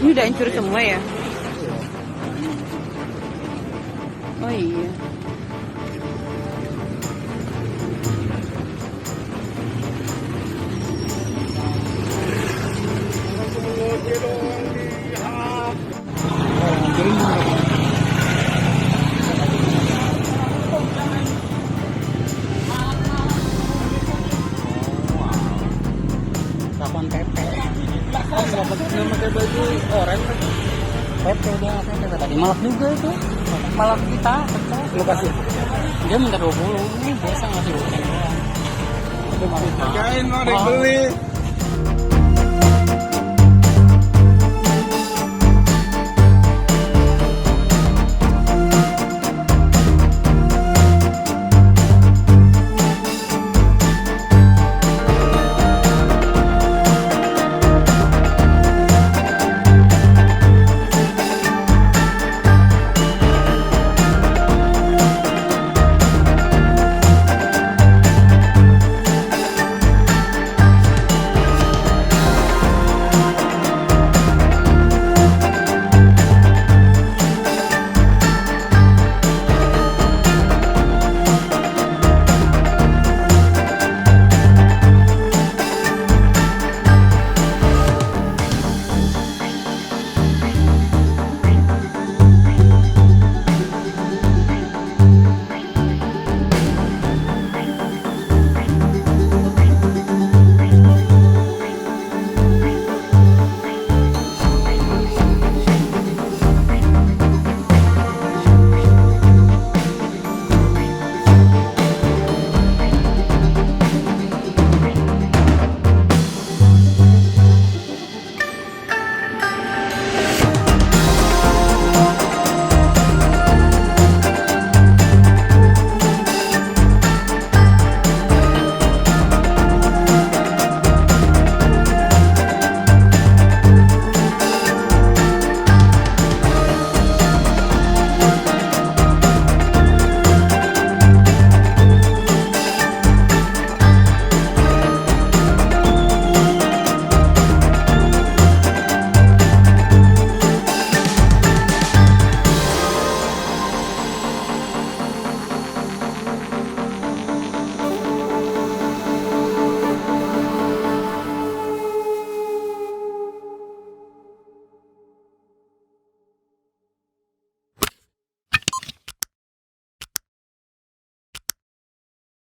Ini udah hancur semua ya? Oh iya. Lapan PP. Nggak pakai baju oranye. PP dia pakai tadi malak juga itu. Malak kita pecah. Lu kasih. Dia minta 20. Ini biasa ngasih 20 doang. Jagain mau dibeli.